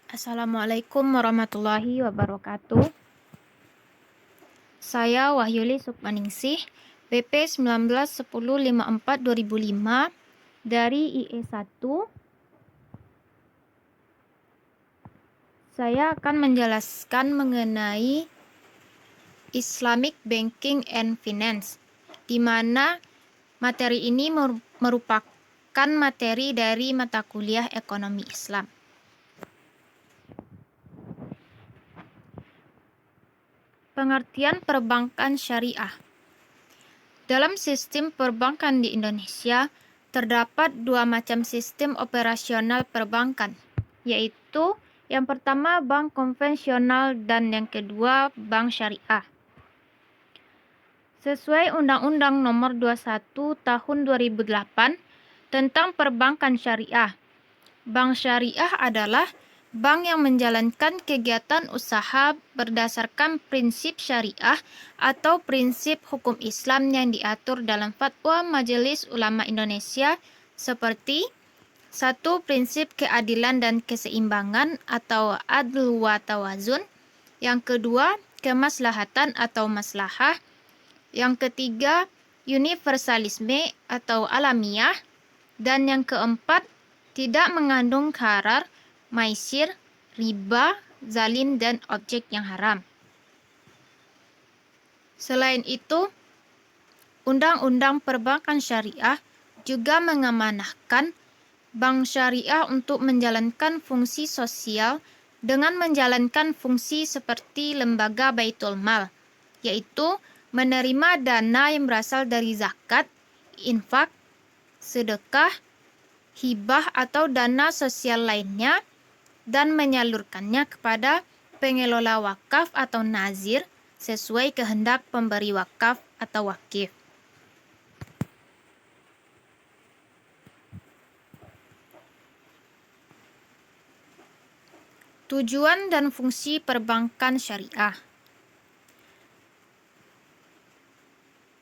Assalamualaikum warahmatullahi wabarakatuh. Saya Wahyuli Sukmaningsih, BP 191054-2005 dari IE1. Saya akan menjelaskan mengenai Islamic Banking and Finance, di mana materi ini merupakan materi dari mata kuliah Ekonomi Islam. Pengertian perbankan syariah. Dalam sistem perbankan di Indonesia, terdapat dua macam sistem operasional perbankan, yaitu yang pertama bank konvensional dan yang kedua bank syariah. Sesuai Undang-Undang Nomor 21 Tahun 2008 tentang perbankan syariah, bank syariah adalah bank yang menjalankan kegiatan usaha berdasarkan prinsip syariah atau prinsip hukum Islam yang diatur dalam Fatwa Majelis Ulama Indonesia seperti 1. Prinsip keadilan dan keseimbangan atau adl wa tawazun. Yang kedua, kemaslahatan atau maslahah. Yang ketiga, universalisme atau alamiah. Dan yang keempat, tidak mengandung gharar, maisir, riba, zalim, dan objek yang haram. Selain itu, Undang-Undang Perbankan Syariah juga mengamanahkan bank syariah untuk menjalankan fungsi sosial dengan menjalankan fungsi seperti lembaga Baitul Mal, yaitu menerima dana yang berasal dari zakat, infak, sedekah, hibah atau dana sosial lainnya dan menyalurkannya kepada pengelola wakaf atau nazir sesuai kehendak pemberi wakaf atau wakif. Tujuan dan fungsi perbankan syariah.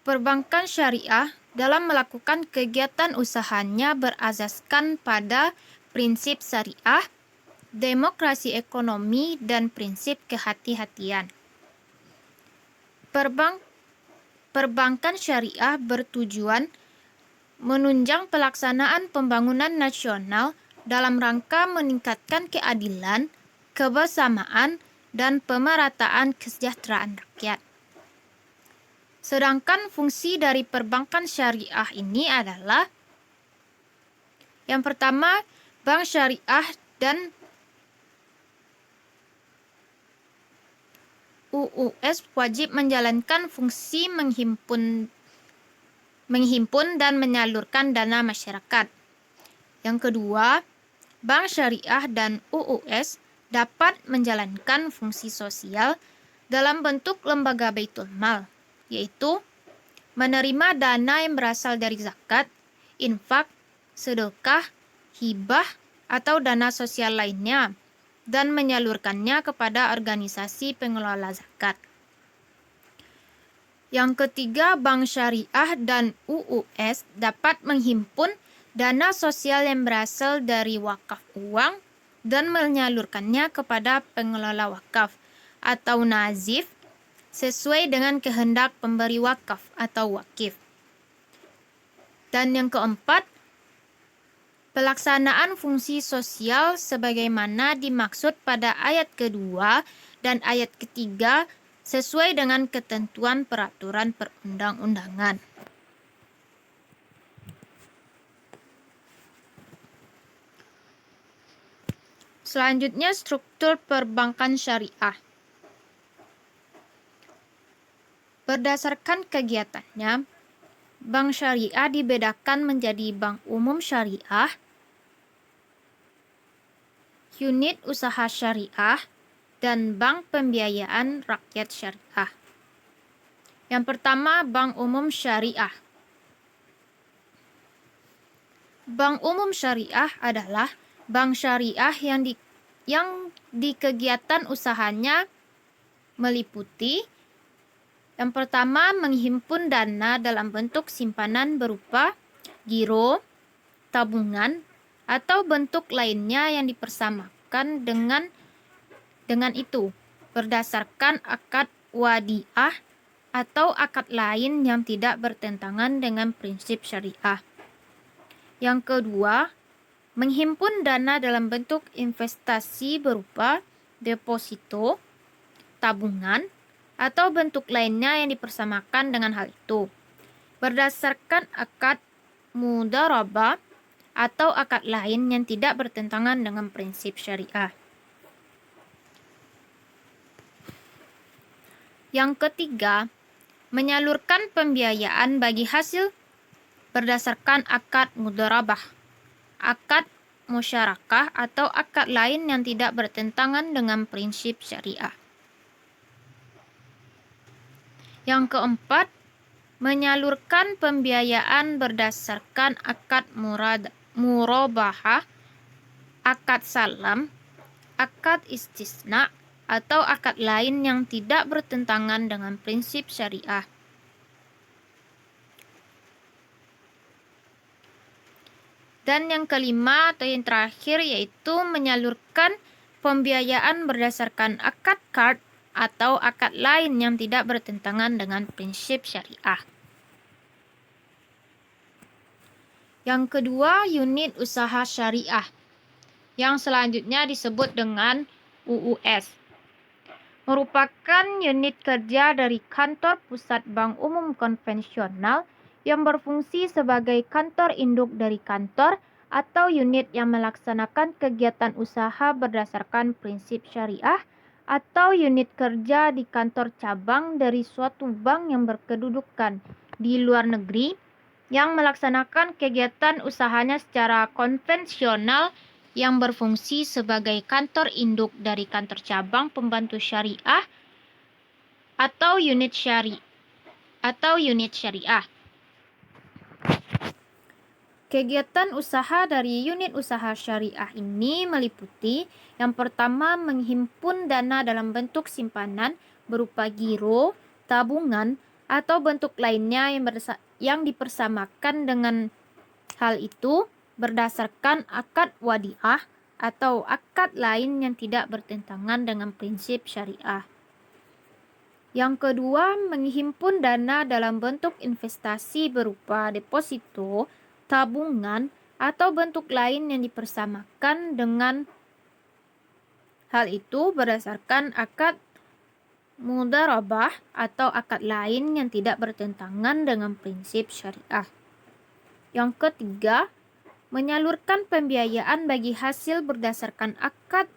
Perbankan syariah dalam melakukan kegiatan usahanya berasaskan pada prinsip syariah, demokrasi ekonomi, dan prinsip kehati-hatian. Perbankan syariah bertujuan menunjang pelaksanaan pembangunan nasional dalam rangka meningkatkan keadilan, kebersamaan, dan pemerataan kesejahteraan rakyat. Sedangkan fungsi dari perbankan syariah ini adalah yang pertama, bank syariah dan UUS wajib menjalankan fungsi menghimpun dan menyalurkan dana masyarakat. Yang kedua, bank syariah dan UUS dapat menjalankan fungsi sosial dalam bentuk lembaga Baitul Mal, yaitu menerima dana yang berasal dari zakat, infak, sedekah, hibah, atau dana sosial lainnya, dan menyalurkannya kepada organisasi pengelola zakat. Yang ketiga, bank syariah dan UUS dapat menghimpun dana sosial yang berasal dari wakaf uang dan menyalurkannya kepada pengelola wakaf atau nazif sesuai dengan kehendak pemberi wakaf atau wakif. Dan yang keempat, pelaksanaan fungsi sosial sebagaimana dimaksud pada ayat kedua dan ayat ketiga sesuai dengan ketentuan peraturan perundang-undangan. Selanjutnya, struktur perbankan syariah. Berdasarkan kegiatannya, bank syariah dibedakan menjadi bank umum syariah, unit usaha syariah, dan bank pembiayaan rakyat syariah. Yang pertama, bank umum syariah. Bank umum syariah adalah bank syariah yang di kegiatan usahanya meliputi yang pertama, menghimpun dana dalam bentuk simpanan berupa giro, tabungan, atau bentuk lainnya yang berdasarkan dengan itu, berdasarkan akad wadiah atau akad lain yang tidak bertentangan dengan prinsip syariah. Yang kedua, menghimpun dana dalam bentuk investasi berupa deposito, tabungan, atau bentuk lainnya yang dipersamakan dengan hal itu, berdasarkan akad mudharabah atau akad lain yang tidak bertentangan dengan prinsip syariah. Yang ketiga, menyalurkan pembiayaan bagi hasil berdasarkan akad mudharabah, akad musyarakah, atau akad lain yang tidak bertentangan dengan prinsip syariah. Yang keempat, menyalurkan pembiayaan berdasarkan akad murabahah, akad salam, akad istisna, atau akad lain yang tidak bertentangan dengan prinsip syariah. Dan yang kelima atau yang terakhir yaitu menyalurkan pembiayaan berdasarkan akad qard atau akad lain yang tidak bertentangan dengan prinsip syariah. Yang kedua, unit usaha syariah, yang selanjutnya disebut dengan UUS. Merupakan unit kerja dari kantor pusat bank umum konvensional yang berfungsi sebagai kantor induk dari kantor atau unit yang melaksanakan kegiatan usaha berdasarkan prinsip syariah, atau unit kerja di kantor cabang dari suatu bank yang berkedudukan di luar negeri yang melaksanakan kegiatan usahanya secara konvensional yang berfungsi sebagai kantor induk dari kantor cabang pembantu syariah atau unit syariah. Kegiatan usaha dari unit usaha syariah ini meliputi yang pertama, menghimpun dana dalam bentuk simpanan berupa giro, tabungan, atau bentuk lainnya yang dipersamakan dengan hal itu berdasarkan akad wadiah atau akad lain yang tidak bertentangan dengan prinsip syariah. Yang kedua, menghimpun dana dalam bentuk investasi berupa deposito, tabungan, atau bentuk lain yang dipersamakan dengan hal itu berdasarkan akad mudharabah atau akad lain yang tidak bertentangan dengan prinsip syariah. Yang ketiga, menyalurkan pembiayaan bagi hasil berdasarkan akad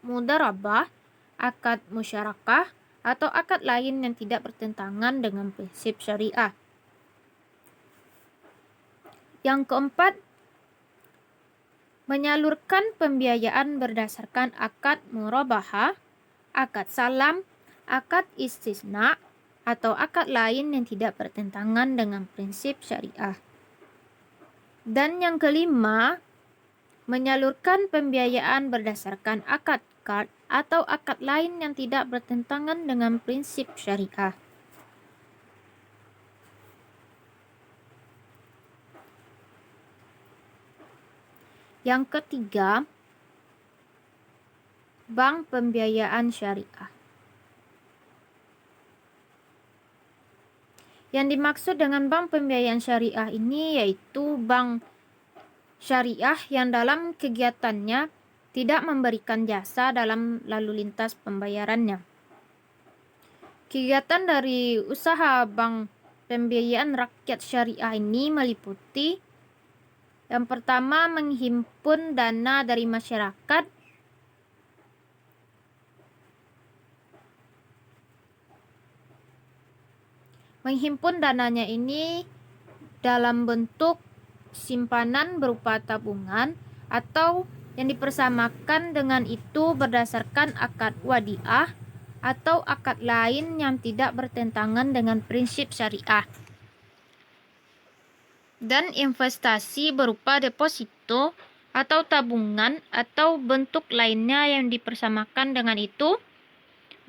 mudharabah, akad musyarakah, atau akad lain yang tidak bertentangan dengan prinsip syariah. Yang keempat, menyalurkan pembiayaan berdasarkan akad murabahah, akad salam, akad istisna, atau akad lain yang tidak bertentangan dengan prinsip syariah. Dan yang kelima, menyalurkan pembiayaan berdasarkan akad qard atau akad lain yang tidak bertentangan dengan prinsip syariah. Yang ketiga, bank pembiayaan syariah. Yang dimaksud dengan bank pembiayaan syariah ini yaitu bank syariah yang dalam kegiatannya tidak memberikan jasa dalam lalu lintas pembayarannya. Kegiatan dari usaha bank pembiayaan rakyat syariah ini meliputi yang pertama, menghimpun dana dari masyarakat menghimpun dananya ini dalam bentuk simpanan berupa tabungan atau yang dipersamakan dengan itu berdasarkan akad wadiah atau akad lain yang tidak bertentangan dengan prinsip syariah. Dan investasi berupa deposito atau tabungan atau bentuk lainnya yang dipersamakan dengan itu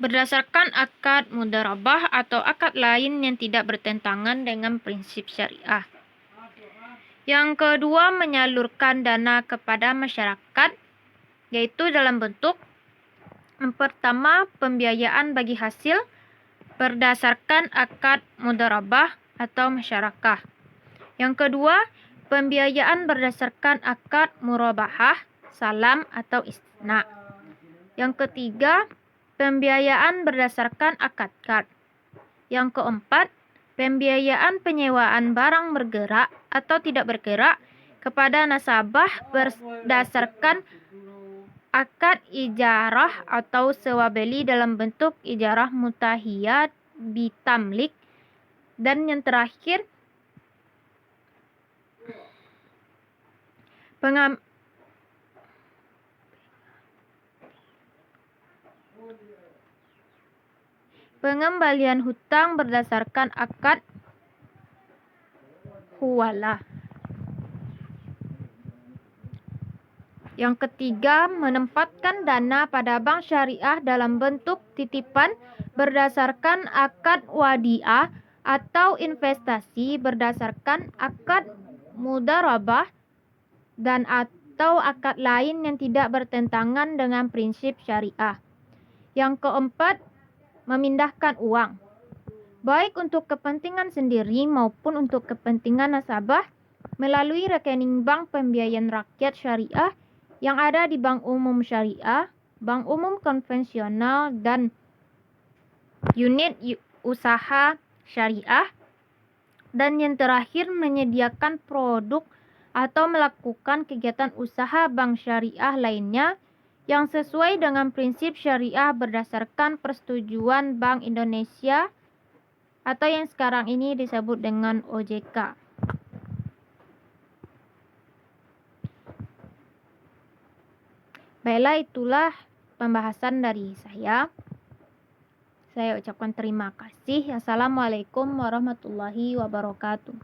berdasarkan akad mudharabah atau akad lain yang tidak bertentangan dengan prinsip syariah. Yang kedua, menyalurkan dana kepada masyarakat yaitu dalam bentuk yang pertama, pembiayaan bagi hasil berdasarkan akad mudharabah atau musyarakah. Yang kedua, pembiayaan berdasarkan akad murabahah, salam atau istisna. Yang ketiga, pembiayaan berdasarkan akad kad. Yang keempat, pembiayaan penyewaan barang bergerak atau tidak bergerak kepada nasabah berdasarkan akad ijarah atau sewa beli dalam bentuk ijarah mutahiyat bitamlik. Dan yang terakhir, pengembalian hutang berdasarkan akad huwalah. Yang ketiga, menempatkan dana pada bank syariah dalam bentuk titipan berdasarkan akad wadiah atau investasi berdasarkan akad mudharabah dan atau akad lain yang tidak bertentangan dengan prinsip syariah. Yang keempat, memindahkan uang, baik untuk kepentingan sendiri maupun untuk kepentingan nasabah melalui rekening bank pembiayaan rakyat syariah yang ada di bank umum syariah, bank umum konvensional, dan unit usaha syariah. Dan yang terakhir, menyediakan produk atau melakukan kegiatan usaha bank syariah lainnya yang sesuai dengan prinsip syariah berdasarkan persetujuan Bank Indonesia atau yang sekarang ini disebut dengan OJK. Baiklah, itulah pembahasan dari saya. Saya ucapkan terima kasih. Assalamualaikum warahmatullahi wabarakatuh.